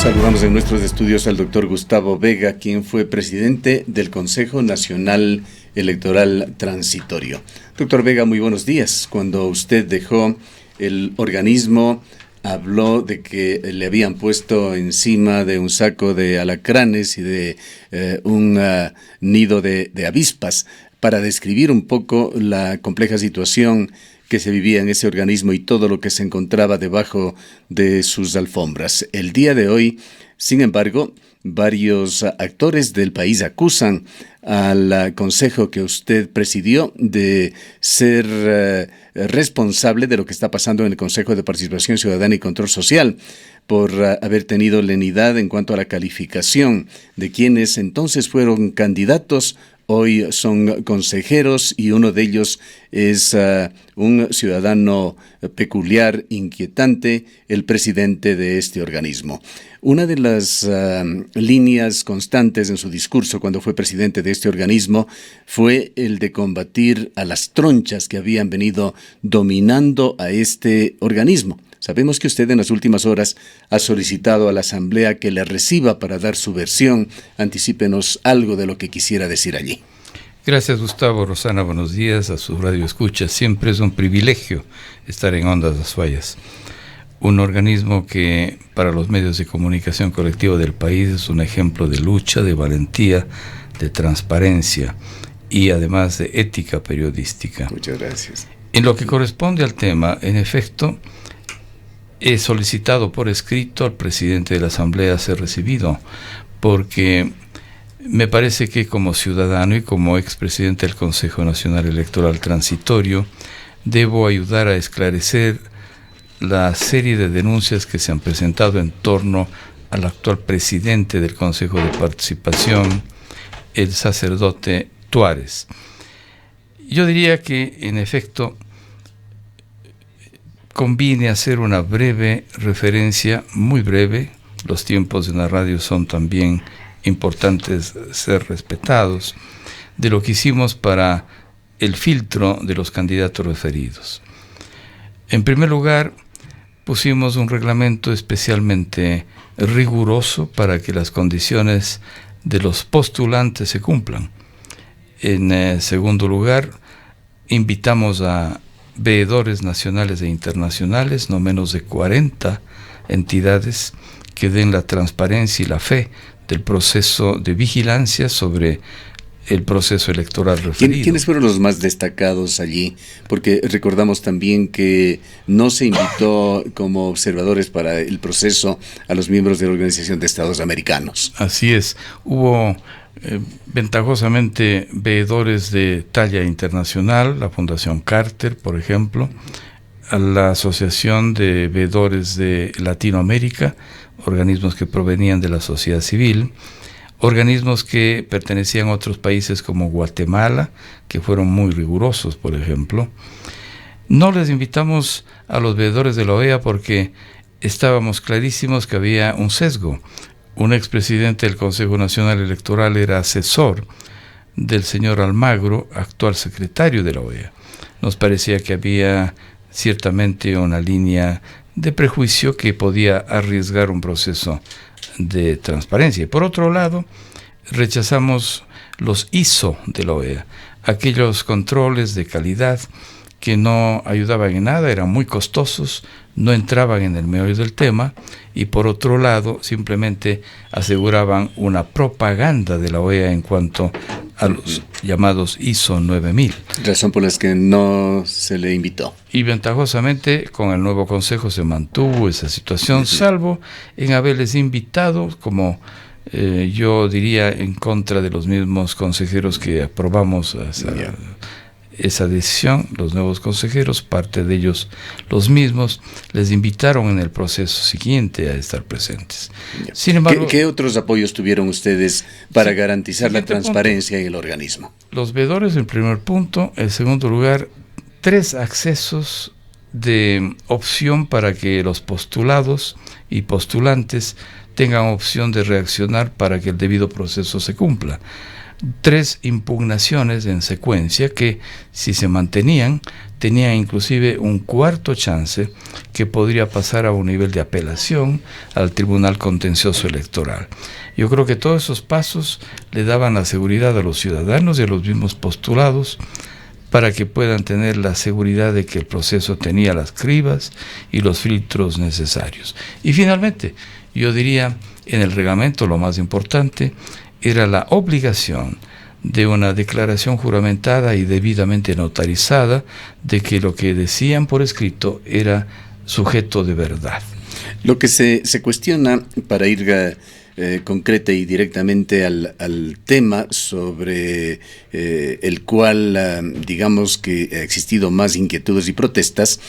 Saludamos en nuestros estudios al doctor Gustavo Vega, quien fue presidente del Consejo Nacional Electoral Transitorio. Doctor Vega, muy buenos días. Cuando usted dejó el organismo, habló de que le habían puesto encima de un saco de alacranes y de un nido de avispas para describir un poco la compleja situación que se vivía en ese organismo y todo lo que se encontraba debajo de sus alfombras. El día de hoy, sin embargo, varios actores del país acusan al consejo que usted presidió de ser responsable de lo que está pasando en el Consejo de Participación Ciudadana y Control Social, por haber tenido lenidad en cuanto a la calificación de quienes entonces fueron candidatos. Hoy son consejeros y uno de ellos es un ciudadano peculiar, inquietante, el presidente de este organismo. Una de las líneas constantes en su discurso cuando fue presidente de este organismo fue el de combatir a las tronchas que habían venido dominando a este organismo. Sabemos que usted en las últimas horas ha solicitado a la Asamblea que le reciba para dar su versión. Anticípenos algo de lo que quisiera decir allí. Gracias, Gustavo. Rosana, buenos días a su radio escucha. Siempre es un privilegio estar en Ondas Las Fallas, un organismo que para los medios de comunicación colectiva del país es un ejemplo de lucha, de valentía, de transparencia y además de ética periodística. Muchas gracias. En lo que corresponde al tema, en efecto, he solicitado por escrito al presidente de la Asamblea ser recibido, porque me parece que como ciudadano y como expresidente del Consejo Nacional Electoral Transitorio, debo ayudar a esclarecer la serie de denuncias que se han presentado en torno al actual presidente del Consejo de Participación, el sacerdote Tuárez. Yo diría que, en efecto, conviene hacer una breve referencia, muy breve. Los tiempos de la radio son también importantes ser respetados, de lo que hicimos para el filtro de los candidatos referidos. En primer lugar, pusimos un reglamento especialmente riguroso para que las condiciones de los postulantes se cumplan. En segundo lugar, invitamos a veedores nacionales e internacionales, no menos de 40 entidades que den la transparencia y la fe del proceso de vigilancia sobre el proceso electoral referido. ¿Quiénes fueron los más destacados allí? Porque recordamos también que no se invitó como observadores para el proceso a los miembros de la Organización de Estados Americanos. Así es, hubo ventajosamente veedores de talla internacional, la Fundación Carter, por ejemplo, a la Asociación de Veedores de Latinoamérica, organismos que provenían de la sociedad civil, organismos que pertenecían a otros países como Guatemala, que fueron muy rigurosos, por ejemplo. No les invitamos a los veedores de la OEA porque estábamos clarísimos que había un sesgo. Un expresidente del Consejo Nacional Electoral era asesor del señor Almagro, actual secretario de la OEA. Nos parecía que había ciertamente una línea de prejuicio que podía arriesgar un proceso de transparencia. Y por otro lado, rechazamos los ISO de la OEA, aquellos controles de calidad que no ayudaban en nada, eran muy costosos, no entraban en el meollo del tema y por otro lado simplemente aseguraban una propaganda de la OEA en cuanto a los llamados ISO 9000. Razón por la que no se le invitó. Y ventajosamente con el nuevo consejo se mantuvo esa situación, salvo en haberles invitado, como yo diría, en contra de los mismos consejeros que aprobamos esa decisión. Los nuevos consejeros, parte de ellos los mismos, les invitaron en el proceso siguiente a estar presentes. Sin embargo, ¿Qué otros apoyos tuvieron ustedes para garantizar la transparencia en el organismo? Los veedores, en primer punto. En segundo lugar, 3 accesos de opción para que los postulados y postulantes tengan opción de reaccionar para que el debido proceso se cumpla. 3 impugnaciones en secuencia que, si se mantenían, tenían inclusive un cuarto chance que podría pasar a un nivel de apelación al Tribunal Contencioso Electoral. Yo creo que todos esos pasos le daban la seguridad a los ciudadanos y a los mismos postulados para que puedan tener la seguridad de que el proceso tenía las cribas y los filtros necesarios. Y finalmente, yo diría, en el reglamento lo más importante era la obligación de una declaración juramentada y debidamente notarizada de que lo que decían por escrito era sujeto de verdad. Lo que se cuestiona, para ir concreta y directamente al tema sobre el cual digamos que ha existido más inquietudes y protestas,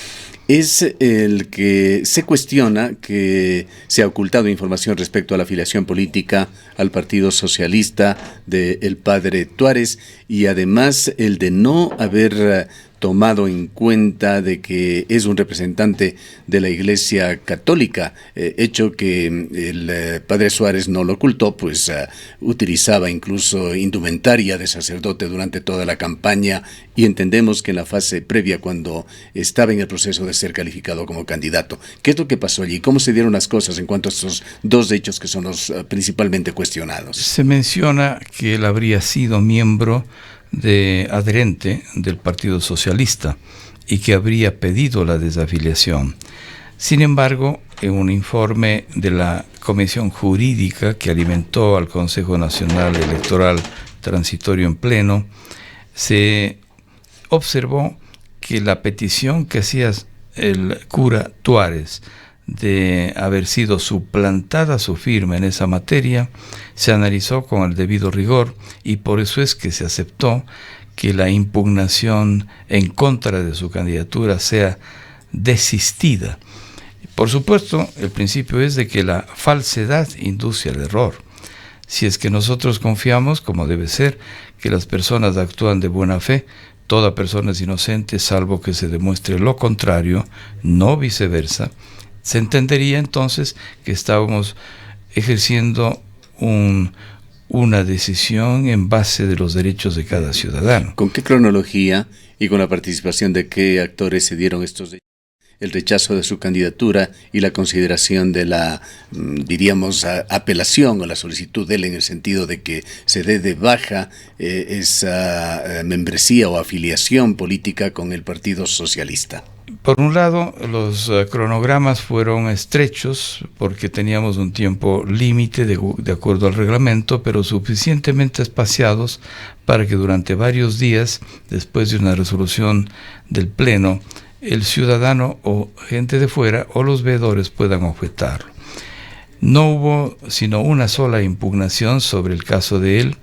es el que se cuestiona que se ha ocultado información respecto a la afiliación política al Partido Socialista del padre Tuárez, y además el de no haber tomado en cuenta de que es un representante de la Iglesia Católica, hecho que el padre Suárez no lo ocultó, pues utilizaba incluso indumentaria de sacerdote durante toda la campaña, y entendemos que en la fase previa, cuando estaba en el proceso de ser calificado como candidato. ¿Qué es lo que pasó allí? ¿Cómo se dieron las cosas en cuanto a estos 2 hechos que son los principalmente cuestionados? Se menciona que él habría sido miembro adherente del Partido Socialista y que habría pedido la desafiliación. Sin embargo, en un informe de la Comisión Jurídica que alimentó al Consejo Nacional Electoral Transitorio en Pleno, se observó que la petición que hacía el cura Tuárez de haber sido suplantada su firma en esa materia se analizó con el debido rigor, y por eso es que se aceptó que la impugnación en contra de su candidatura sea desistida. Por supuesto, el principio es de que la falsedad induce al error. Si es que nosotros confiamos, como debe ser, que las personas actúan de buena fe, toda persona es inocente salvo que se demuestre lo contrario, no viceversa, se entendería entonces que estábamos ejerciendo una decisión en base de los derechos de cada ciudadano. ¿Con qué cronología y con la participación de qué actores se dieron estos hechos? El rechazo de su candidatura y la consideración de la, diríamos, apelación o la solicitud de él, en el sentido de que se dé de baja esa membresía o afiliación política con el Partido Socialista. Por un lado, los cronogramas fueron estrechos porque teníamos un tiempo límite de acuerdo al reglamento, pero suficientemente espaciados para que durante varios días, después de una resolución del Pleno, el ciudadano o gente de fuera o los veedores puedan objetarlo. No hubo sino una sola impugnación sobre el caso de él,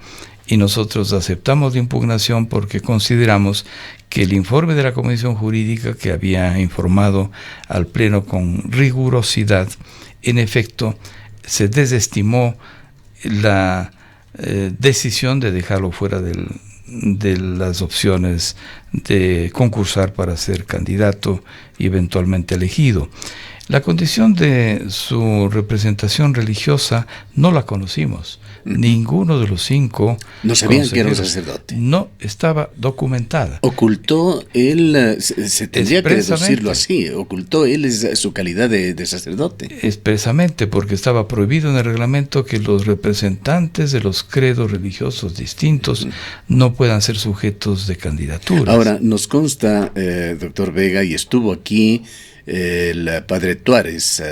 y nosotros aceptamos la impugnación porque consideramos que el informe de la Comisión Jurídica, que había informado al Pleno con rigurosidad, en efecto se desestimó la decisión de dejarlo fuera de las opciones de concursar para ser candidato y eventualmente elegido. La condición de su representación religiosa no la conocimos. Ninguno de los 5 no sabían que era un sacerdote. No estaba documentada. Ocultó él, se tendría que deducirlo así, ocultó él su calidad de sacerdote. Expresamente, porque estaba prohibido en el reglamento que los representantes de los credos religiosos distintos no puedan ser sujetos de candidaturas. Ahora, nos consta, doctor Vega, y estuvo aquí el padre Tuárez,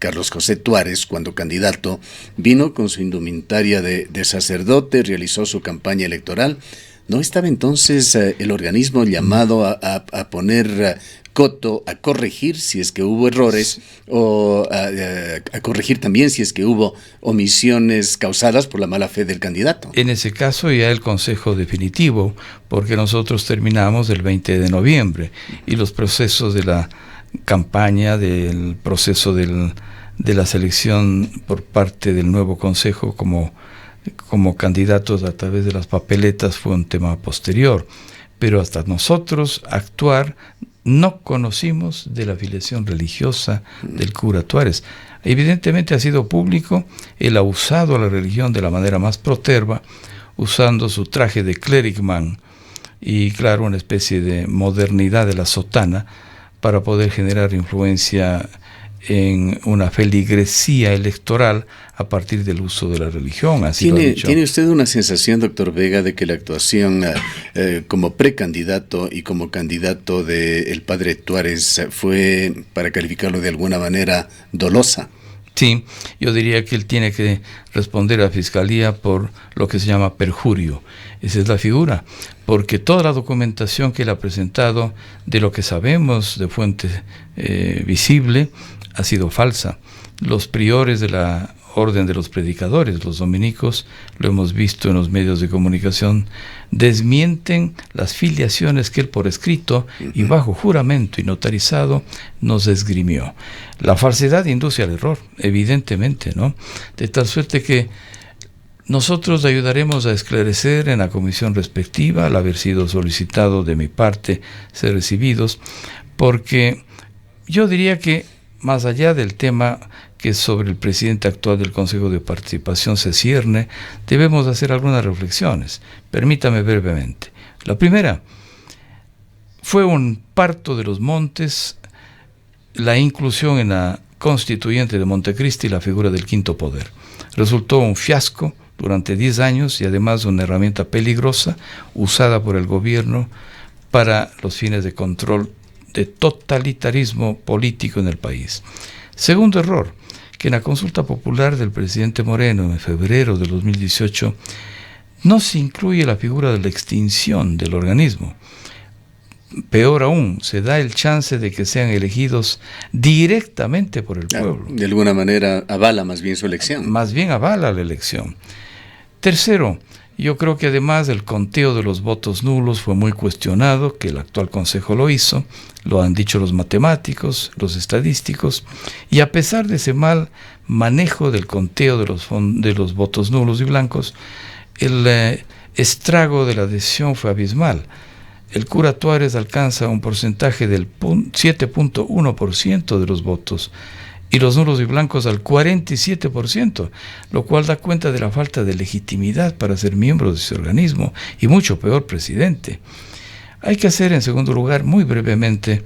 Carlos José Tuárez, cuando candidato, vino con su indumentaria de sacerdote, realizó su campaña electoral. ¿No estaba entonces el organismo llamado a poner coto, a corregir si es que hubo errores, o a corregir también si es que hubo omisiones causadas por la mala fe del candidato? En ese caso ya el consejo definitivo, porque nosotros terminamos el 20 de noviembre y los procesos de la campaña, del proceso de la selección por parte del nuevo consejo como candidatos a través de las papeletas fue un tema posterior, pero hasta nosotros actuar no conocimos de la afiliación religiosa del cura Tuárez. Evidentemente ha sido público, él ha usado la religión de la manera más proterva, usando su traje de clericman y, claro, una especie de modernidad de la sotana para poder generar influencia en una feligresía electoral a partir del uso de la religión. Así ¿Tiene usted una sensación, doctor Vega, de que la actuación como precandidato y como candidato del padre Tuárez fue, para calificarlo de alguna manera, dolosa? Sí, yo diría que él tiene que responder a la Fiscalía por lo que se llama perjurio. Esa es la figura, porque toda la documentación que él ha presentado de lo que sabemos de fuente visible ha sido falsa. Los priores de la Orden de los Predicadores, los dominicos, lo hemos visto en los medios de comunicación, desmienten las filiaciones que él por escrito y bajo juramento y notarizado nos esgrimió. La falsedad induce al error, evidentemente, ¿no? De tal suerte que nosotros ayudaremos a esclarecer en la comisión respectiva, al haber sido solicitado de mi parte ser recibidos, porque yo diría que más allá del tema que sobre el presidente actual del Consejo de Participación se cierne, debemos hacer algunas reflexiones. Permítame brevemente. La primera, fue un parto de los montes la inclusión en la constituyente de Montecristi la figura del quinto poder. Resultó un fiasco durante 10 años y además una herramienta peligrosa usada por el gobierno para los fines de control de totalitarismo político en el país. Segundo error, que en la consulta popular del presidente Moreno en febrero de 2018 no se incluye la figura de la extinción del organismo. Peor aún, se da el chance de que sean elegidos directamente por el pueblo. De alguna manera avala más bien su elección. Más bien avala la elección. Tercero, yo creo que además el conteo de los votos nulos fue muy cuestionado, que el actual Consejo lo hizo, lo han dicho los matemáticos, los estadísticos, y a pesar de ese mal manejo del conteo de los votos nulos y blancos, el estrago de la decisión fue abismal. El cura Tuárez alcanza un porcentaje del 7.1% de los votos, y los nulos y blancos al 47%, lo cual da cuenta de la falta de legitimidad para ser miembro de ese organismo, y mucho peor, presidente. Hay que hacer, en segundo lugar, muy brevemente,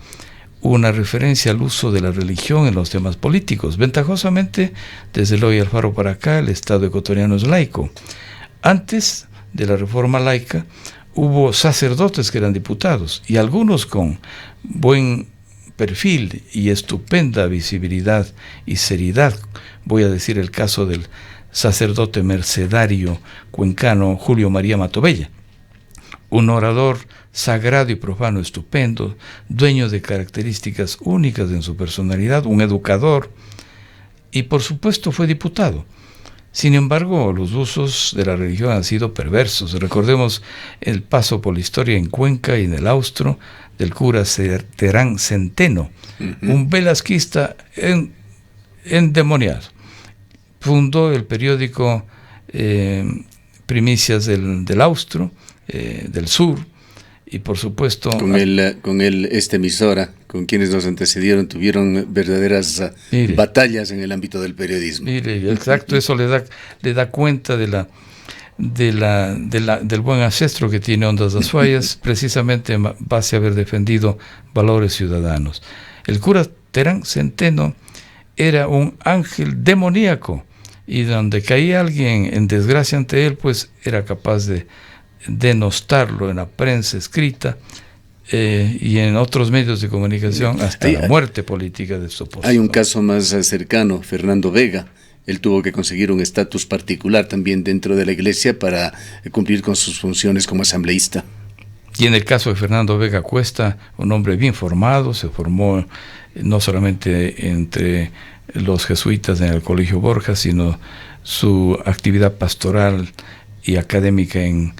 una referencia al uso de la religión en los temas políticos. Ventajosamente, desde Eloy Alfaro para acá, el Estado ecuatoriano es laico. Antes de la reforma laica, hubo sacerdotes que eran diputados, y algunos con buen perfil y estupenda visibilidad y seriedad. Voy a decir el caso del sacerdote mercedario cuencano Julio María Matobella, un orador sagrado y profano estupendo, dueño de características únicas en su personalidad, un educador, y por supuesto fue diputado. Sin embargo, los usos de la religión han sido perversos. Recordemos el paso por la historia en Cuenca y en el Austro del cura Terán Centeno, un velasquista endemoniado. Fundó el periódico Primicias del Austro, del Sur, y por supuesto... Con esta emisora, con quienes nos antecedieron, tuvieron verdaderas batallas en el ámbito del periodismo. Mire, exacto, eso le da cuenta del buen ancestro que tiene Ondas Azuayas, precisamente en base a haber defendido valores ciudadanos. El cura Terán Centeno era un ángel demoníaco, y donde caía alguien en desgracia ante él, pues era capaz de denostarlo en la prensa escrita y en otros medios de comunicación hasta la muerte política de su opositor. Hay un caso más cercano, Fernando Vega. Él tuvo que conseguir un estatus particular también dentro de la iglesia para cumplir con sus funciones como asambleísta. Y en el caso de Fernando Vega Cuesta, un hombre bien formado, se formó no solamente entre los jesuitas en el Colegio Borja, sino su actividad pastoral y académica en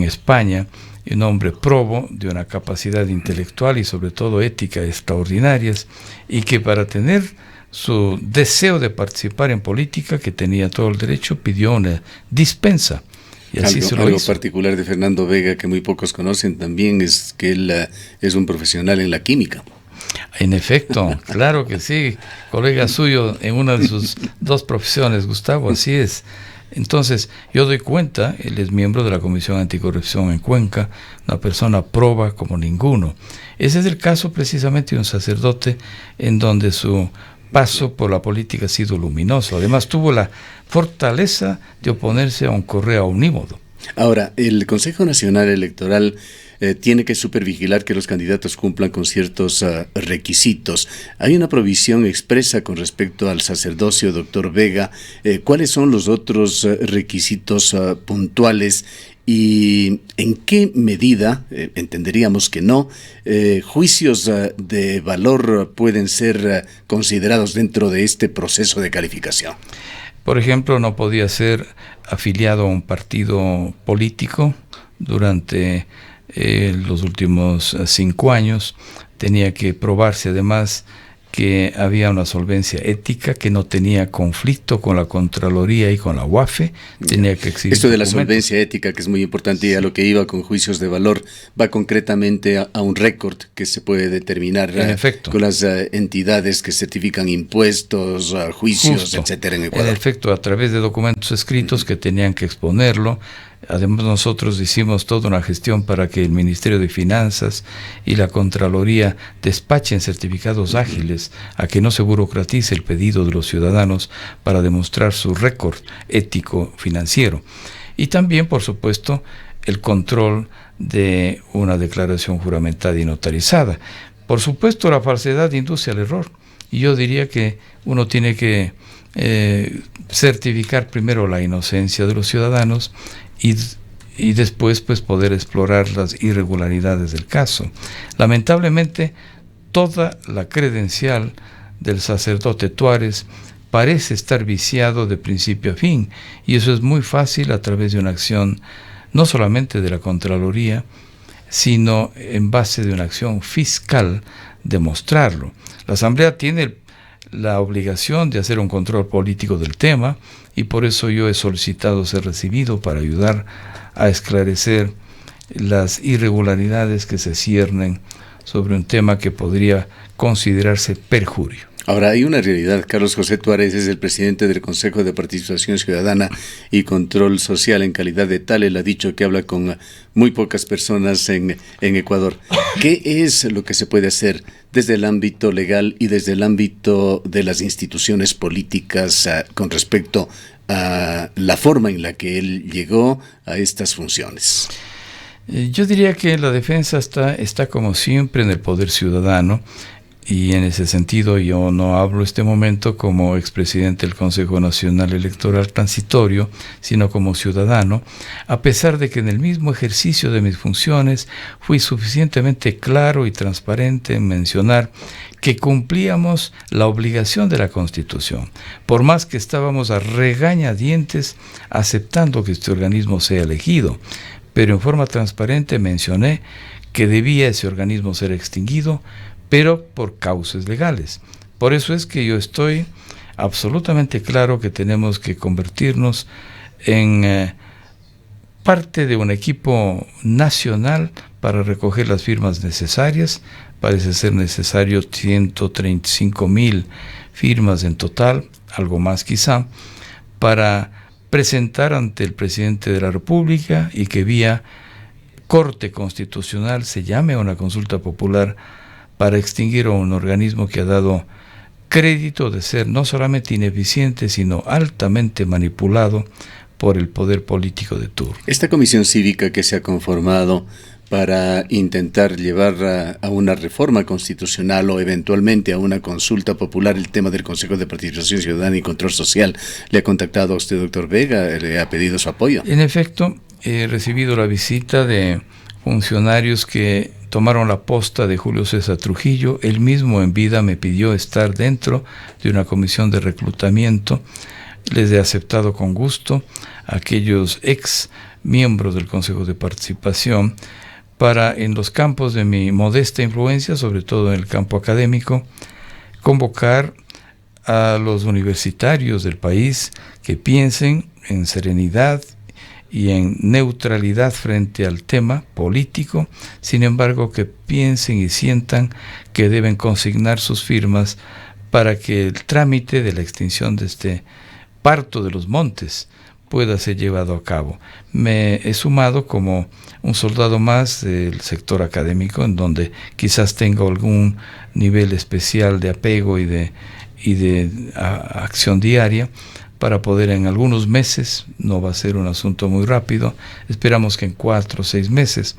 España, un hombre probo, de una capacidad intelectual y sobre todo ética extraordinarias, y que para tener su deseo de participar en política, que tenía todo el derecho, pidió una dispensa. Y así algo particular de Fernando Vega que muy pocos conocen también es que él es un profesional en la química. En efecto, claro que sí, colega suyo en una de sus dos profesiones, Gustavo, así es. Entonces, yo doy cuenta, él es miembro de la Comisión Anticorrupción en Cuenca, una persona proba como ninguno. Ese es el caso precisamente de un sacerdote en donde su paso por la política ha sido luminoso. Además, tuvo la fortaleza de oponerse a un correo omnímodo. Ahora, el Consejo Nacional Electoral tiene que supervigilar que los candidatos cumplan con ciertos requisitos. Hay una provisión expresa con respecto al sacerdocio, doctor Vega. ¿Cuáles son los otros requisitos puntuales y en qué medida, entenderíamos que no, juicios de valor pueden ser considerados dentro de este proceso de calificación? Por ejemplo, no podía ser afiliado a un partido político durante los últimos 5 años. Tenía que probarse además que había una solvencia ética, que no tenía conflicto con la Contraloría y con la UAFE. Tenía que exigir esto de la solvencia ética, que es muy importante, y a lo que iba con juicios de valor, va concretamente a un récord que se puede determinar con las entidades que certifican impuestos, juicios, etcétera, en Ecuador. En efecto, a través de documentos escritos que tenían que exponerlo. Además, nosotros hicimos toda una gestión para que el Ministerio de Finanzas y la Contraloría despachen certificados ágiles a que no se burocratice el pedido de los ciudadanos para demostrar su récord ético financiero. Y también, por supuesto, el control de una declaración juramentada y notarizada. Por supuesto, la falsedad induce al error. Y yo diría que uno tiene que certificar primero la inocencia de los ciudadanos y después pues poder explorar las irregularidades del caso. Lamentablemente, toda la credencial del sacerdote Tuárez parece estar viciado de principio a fin, y eso es muy fácil a través de una acción no solamente de la Contraloría, sino en base de una acción fiscal demostrarlo. La Asamblea tiene la obligación de hacer un control político del tema, y por eso yo he solicitado ser recibido para ayudar a esclarecer las irregularidades que se ciernen sobre un tema que podría considerarse perjurio. Ahora, hay una realidad. Carlos José Tuárez es el presidente del Consejo de Participación Ciudadana y Control Social. En calidad de tal, él ha dicho que habla con muy pocas personas en Ecuador. ¿Qué es lo que se puede hacer desde el ámbito legal y desde el ámbito de las instituciones políticas con respecto a la forma en la que él llegó a estas funciones? Yo diría que la defensa está como siempre en el poder ciudadano. Y en ese sentido yo no hablo este momento como expresidente del Consejo Nacional Electoral Transitorio, sino como ciudadano, a pesar de que en el mismo ejercicio de mis funciones fui suficientemente claro y transparente en mencionar que cumplíamos la obligación de la Constitución, por más que estábamos a regañadientes aceptando que este organismo sea elegido, pero en forma transparente mencioné que debía ese organismo ser extinguido, pero por causas legales. Por eso es que yo estoy absolutamente claro que tenemos que convertirnos en parte de un equipo nacional para recoger las firmas necesarias. Parece ser necesario 135,000 firmas en total, algo más quizá, para presentar ante el presidente de la República y que vía Corte Constitucional se llame a una consulta popular para extinguir a un organismo que ha dado crédito de ser no solamente ineficiente, sino altamente manipulado por el poder político de turno. Esta comisión cívica que se ha conformado para intentar llevar a una reforma constitucional o eventualmente a una consulta popular el tema del Consejo de Participación Ciudadana y Control Social, ¿le ha contactado a usted, doctor Vega? ¿Le ha pedido su apoyo? En efecto, he recibido la visita de funcionarios que tomaron la posta de Julio César Trujillo. Él mismo en vida me pidió estar dentro de una comisión de reclutamiento. Les he aceptado con gusto a aquellos ex miembros del Consejo de Participación para, en los campos de mi modesta influencia, sobre todo en el campo académico, convocar a los universitarios del país que piensen en serenidad y en neutralidad frente al tema político, sin embargo que piensen y sientan que deben consignar sus firmas para que el trámite de la extinción de este parto de los montes pueda ser llevado a cabo. Me he sumado como un soldado más del sector académico, en donde quizás tenga algún nivel especial de apego y de acción diaria, para poder en algunos meses, no va a ser un asunto muy rápido, esperamos que en 4 o 6 meses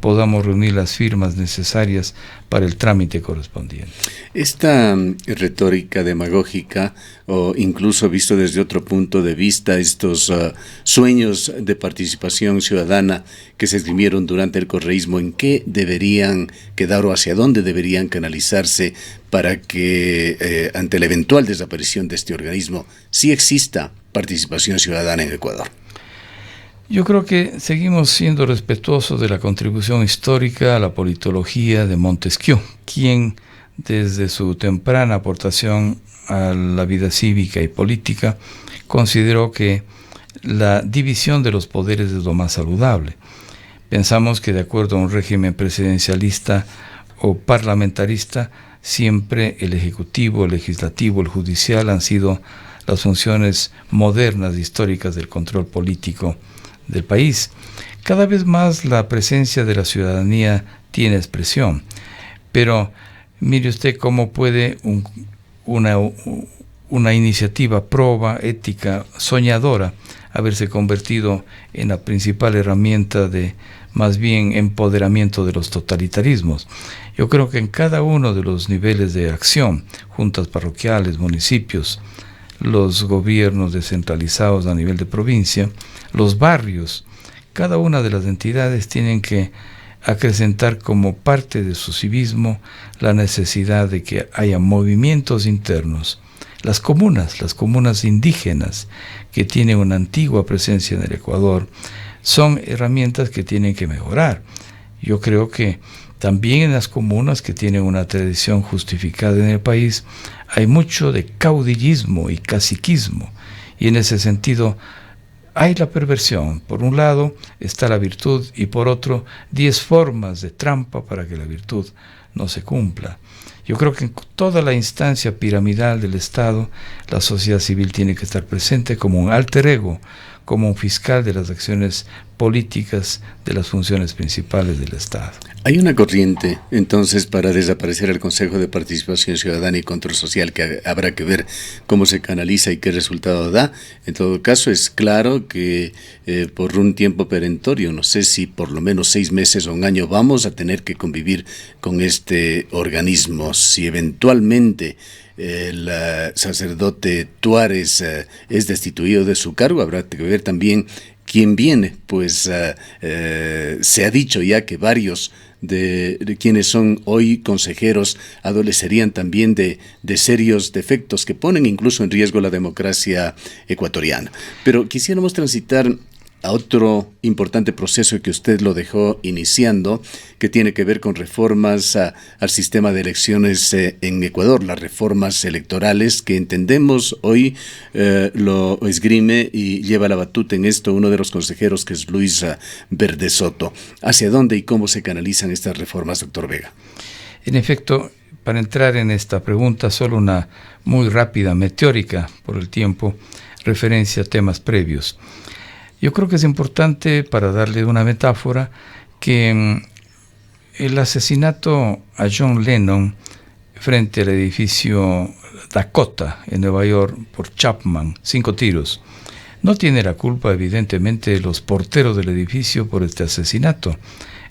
podamos reunir las firmas necesarias para el trámite correspondiente. Esta retórica demagógica, o incluso visto desde otro punto de vista, estos sueños de participación ciudadana que se esgrimieron durante el correísmo, ¿en qué deberían quedar o hacia dónde deberían canalizarse para que ante la eventual desaparición de este organismo sí exista participación ciudadana en Ecuador? Yo creo que seguimos siendo respetuosos de la contribución histórica a la politología de Montesquieu, quien desde su temprana aportación a la vida cívica y política consideró que la división de los poderes es lo más saludable. Pensamos que de acuerdo a un régimen presidencialista o parlamentarista, siempre el ejecutivo, el legislativo, el judicial han sido las funciones modernas e históricas del control político del país. Cada vez más la presencia de la ciudadanía tiene expresión, pero mire usted cómo puede una iniciativa proba, ética, soñadora, haberse convertido en la principal herramienta de más bien empoderamiento de los totalitarismos. Yo creo que en cada uno de los niveles de acción, juntas parroquiales, municipios, los gobiernos descentralizados a nivel de provincia, los barrios, cada una de las entidades tienen que acrecentar como parte de su civismo la necesidad de que haya movimientos internos. Las comunas indígenas que tienen una antigua presencia en el Ecuador, son herramientas que tienen que mejorar. Yo creo que también en las comunas que tienen una tradición justificada en el país, hay mucho de caudillismo y caciquismo, y en ese sentido hay la perversión. Por un lado está la virtud y por otro 10 formas de trampa para que la virtud no se cumpla. Yo creo que en toda la instancia piramidal del Estado, la sociedad civil tiene que estar presente como un alter ego, como un fiscal de las acciones políticas de las funciones principales del Estado. Hay una corriente, entonces, para desaparecer el Consejo de Participación Ciudadana y Control Social, que habrá que ver cómo se canaliza y qué resultado da. En todo caso, es claro que por un tiempo perentorio, no sé si por lo menos 6 meses o un año, vamos a tener que convivir con este organismo. Si eventualmente el sacerdote Tuárez es destituido de su cargo, habrá que ver también quién viene, pues se ha dicho ya que varios de quienes son hoy consejeros adolecerían también de serios defectos que ponen incluso en riesgo la democracia ecuatoriana. Pero quisiéramos transitar a otro importante proceso que usted lo dejó iniciando, que tiene que ver con reformas al sistema de elecciones en Ecuador, las reformas electorales que entendemos hoy lo esgrime y lleva la batuta en esto uno de los consejeros, que es Luis Verde Soto. ¿Hacia dónde y cómo se canalizan estas reformas, doctor Vega? En efecto, para entrar en esta pregunta, solo una muy rápida, meteórica por el tiempo, referencia a temas previos. Yo creo que es importante, para darle una metáfora, que el asesinato a John Lennon frente al edificio Dakota en Nueva York por Chapman, 5 tiros, no tiene la culpa evidentemente de los porteros del edificio por este asesinato.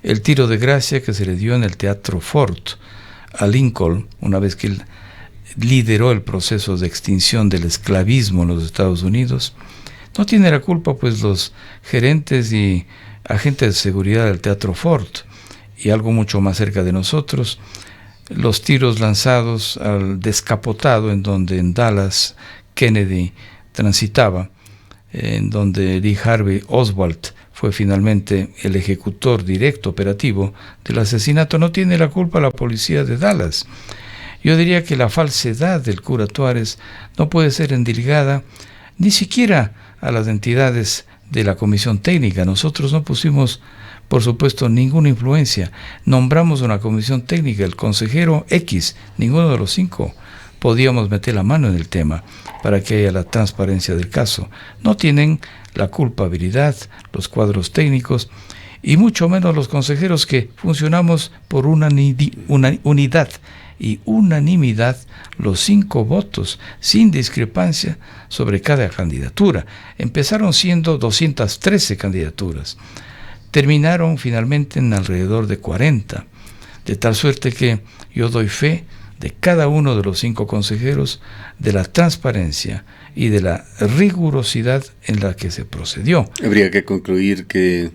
El tiro de gracia que se le dio en el Teatro Ford a Lincoln, una vez que él lideró el proceso de extinción del esclavismo en los Estados Unidos, no tiene la culpa pues los gerentes y agentes de seguridad del Teatro Ford, y algo mucho más cerca de nosotros, los tiros lanzados al descapotado en donde en Dallas Kennedy transitaba, en donde Lee Harvey Oswald fue finalmente el ejecutor directo operativo del asesinato. No tiene la culpa la policía de Dallas. Yo diría que la falsedad del cura Tuárez no puede ser endilgada ni siquiera a las entidades de la comisión técnica. Nosotros no pusimos, por supuesto, ninguna influencia. Nombramos una comisión técnica, el consejero X, ninguno de los 5 podíamos meter la mano en el tema para que haya la transparencia del caso. No tienen la culpabilidad los cuadros técnicos y mucho menos los consejeros, que funcionamos por una unidad y unanimidad, los 5 votos, sin discrepancia sobre cada candidatura. Empezaron siendo 213 candidaturas, terminaron finalmente en alrededor de 40, de tal suerte que yo doy fe de cada uno de los 5 consejeros, de la transparencia y de la rigurosidad en la que se procedió. Habría que concluir que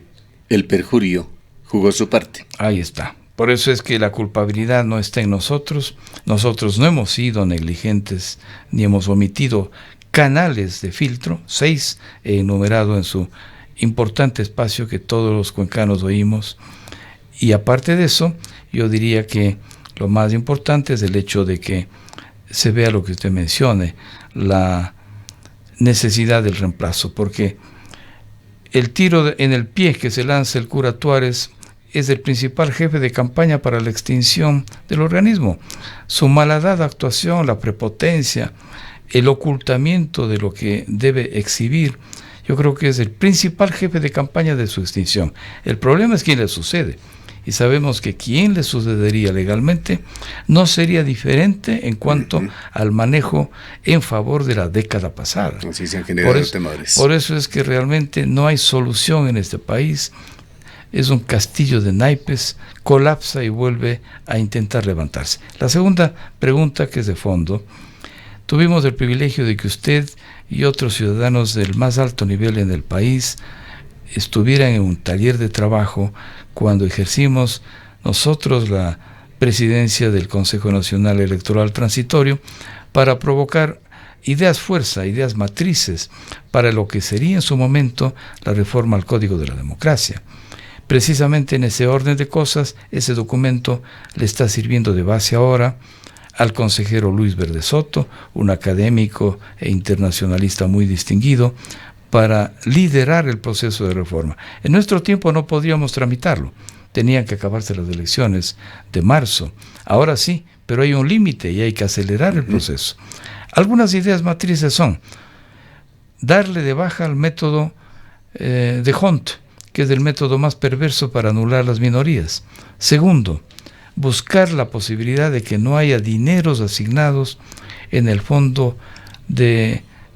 el perjurio jugó su parte. Ahí está. Por eso es que la culpabilidad no está en nosotros. Nosotros no hemos sido negligentes ni hemos omitido canales de filtro. 6 he enumerado en su importante espacio que todos los cuencanos oímos. Y aparte de eso, yo diría que lo más importante es el hecho de que se vea lo que usted mencione, la necesidad del reemplazo, porque el tiro en el pie que se lanza el cura Tuárez es el principal jefe de campaña para la extinción del organismo. Su malhadada actuación, la prepotencia, el ocultamiento de lo que debe exhibir, yo creo que es el principal jefe de campaña de su extinción. El problema es quién le sucede. Y sabemos que quien le sucedería legalmente no sería diferente en cuanto al manejo en favor de la década pasada. Así se han generado temores. Por eso es que realmente no hay solución en este país. Es un castillo de naipes, colapsa y vuelve a intentar levantarse. La segunda pregunta, que es de fondo: tuvimos el privilegio de que usted y otros ciudadanos del más alto nivel en el país estuvieran en un taller de trabajo cuando ejercimos nosotros la presidencia del Consejo Nacional Electoral Transitorio, para provocar ideas fuerza, ideas matrices para lo que sería en su momento la reforma al Código de la Democracia. Precisamente en ese orden de cosas, ese documento le está sirviendo de base ahora al consejero Luis Verde Soto, un académico e internacionalista muy distinguido, para liderar el proceso de reforma. En nuestro tiempo no podíamos tramitarlo, tenían que acabarse las elecciones de marzo. Ahora sí, pero hay un límite y hay que acelerar el proceso. Algunas ideas matrices son darle de baja al método de Hunt, que es el método más perverso para anular las minorías. Segundo, buscar la posibilidad de que no haya dineros asignados en el fondo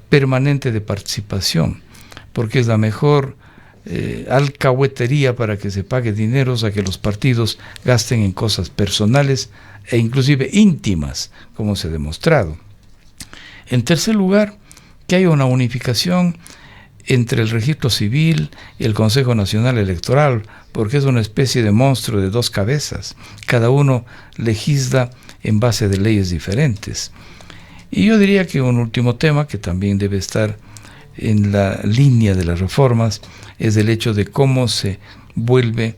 permanente de participación, porque es la mejor alcahuetería para que se pague dineros a que los partidos gasten en cosas personales e inclusive íntimas, como se ha demostrado. En tercer lugar, que haya una unificación entre el registro civil y el Consejo Nacional Electoral, porque es una especie de monstruo de 2 cabezas. Cada uno legisla en base de leyes diferentes. Y yo diría que un último tema que también debe estar en la línea de las reformas es el hecho de cómo se vuelve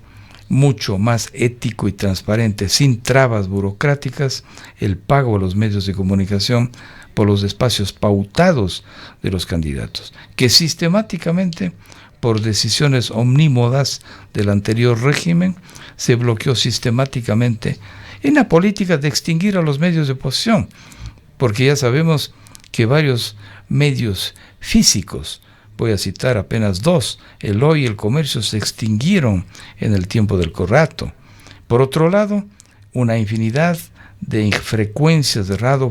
mucho más ético y transparente, sin trabas burocráticas, el pago a los medios de comunicación por los espacios pautados de los candidatos, que sistemáticamente, por decisiones omnímodas del anterior régimen, se bloqueó sistemáticamente en la política de extinguir a los medios de oposición, porque ya sabemos que varios medios físicos, voy a citar apenas 2, el Hoy y el Comercio, se extinguieron en el tiempo del Corrato. Por otro lado, una infinidad de frecuencias de radio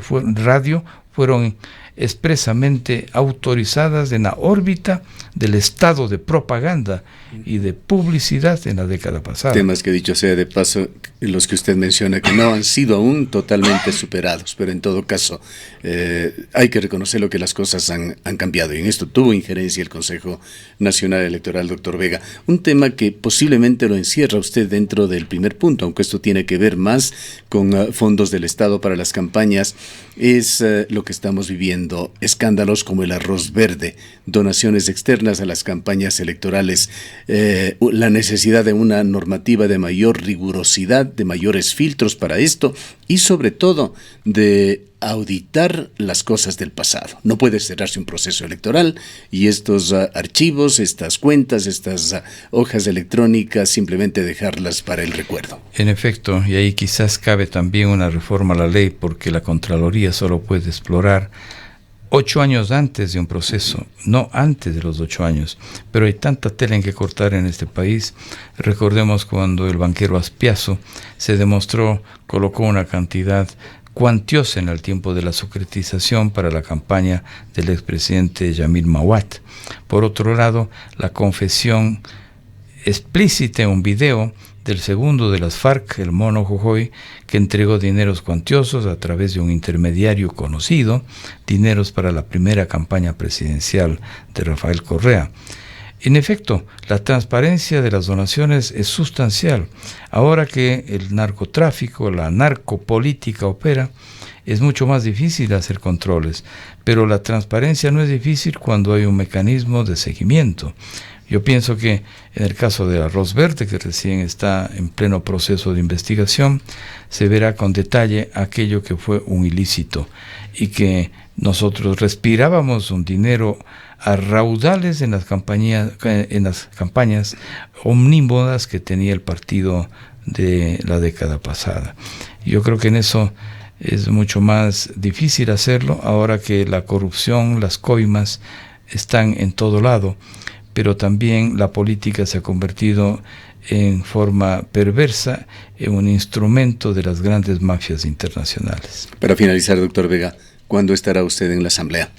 fueron expresamente autorizadas en la órbita del estado de propaganda y de publicidad en la década pasada. Temas que, dicho sea de paso, los que usted menciona, que no han sido aún totalmente superados, pero en todo caso hay que reconocer lo que las cosas han cambiado, y en esto tuvo injerencia el Consejo Nacional Electoral, doctor Vega. Un tema que posiblemente lo encierra usted dentro del primer punto, aunque esto tiene que ver más con fondos del Estado para las campañas, es lo que estamos viviendo. Escándalos como el arroz verde, donaciones externas a las campañas electorales, la necesidad de una normativa de mayor rigurosidad, de mayores filtros para esto, y sobre todo de auditar las cosas del pasado. No puede cerrarse un proceso electoral y estos archivos, estas cuentas, estas hojas electrónicas, simplemente dejarlas para el recuerdo. En efecto, y ahí quizás cabe también una reforma a la ley, porque la Contraloría solo puede explorar 8 años antes de un proceso, no antes de los 8 años. Pero hay tanta tela en que cortar en este país. Recordemos cuando el banquero Aspiazo se demostró, colocó una cantidad cuantiosa en el tiempo de la securitización para la campaña del expresidente Yamil Mawad. Por otro lado, la confesión explícita en un video del segundo de las FARC, el Mono Jojoy, que entregó dineros cuantiosos a través de un intermediario conocido, dineros para la primera campaña presidencial de Rafael Correa. En efecto, la transparencia de las donaciones es sustancial. Ahora que el narcotráfico, la narcopolítica opera, es mucho más difícil hacer controles, pero la transparencia no es difícil cuando hay un mecanismo de seguimiento. Yo pienso que en el caso de Arroz Verde, que recién está en pleno proceso de investigación, se verá con detalle aquello que fue un ilícito y que nosotros respirábamos un dinero a raudales en las campañas omnímodas que tenía el partido de la década pasada. Yo creo que en eso es mucho más difícil hacerlo ahora que la corrupción, las coimas están en todo lado, pero también la política se ha convertido en forma perversa en un instrumento de las grandes mafias internacionales. Para finalizar, doctor Vega, ¿cuándo estará usted en la Asamblea?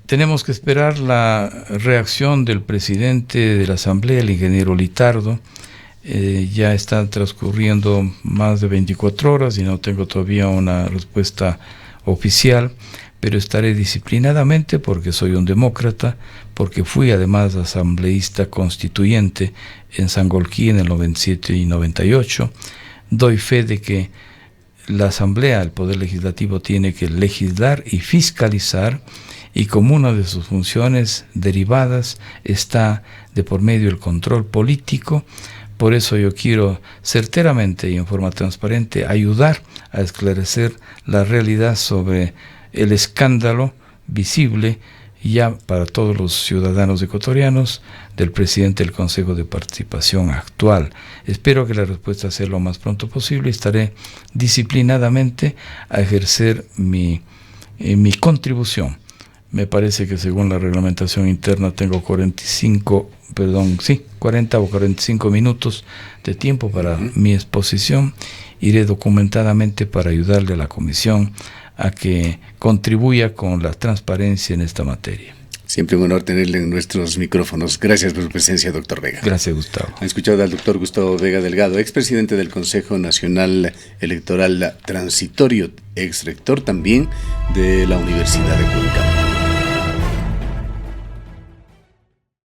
Tenemos que esperar la reacción del presidente de la Asamblea, el ingeniero Litardo. Ya están transcurriendo más de 24 horas y no tengo todavía una respuesta oficial, pero estaré disciplinadamente porque soy un demócrata, porque fui además asambleísta constituyente en Sangolquí en el 97 y 98. Doy fe de que la Asamblea, el Poder Legislativo, tiene que legislar y fiscalizar, y como una de sus funciones derivadas está de por medio el control político. Por eso yo quiero certeramente y en forma transparente ayudar a esclarecer la realidad sobre el escándalo visible ya para todos los ciudadanos ecuatorianos del presidente del Consejo de Participación actual. Espero que la respuesta sea lo más pronto posible y estaré disciplinadamente a ejercer mi contribución. Me parece que según la reglamentación interna tengo 40 o 45 minutos de tiempo para mi exposición. Iré documentadamente para ayudarle a la comisión a que contribuya con la transparencia en esta materia. Siempre un honor tenerle en nuestros micrófonos. Gracias por su presencia, doctor Vega. Gracias, Gustavo. Han escuchado al doctor Gustavo Vega Delgado, expresidente del Consejo Nacional Electoral Transitorio, exrector también de la Universidad de Cuenca.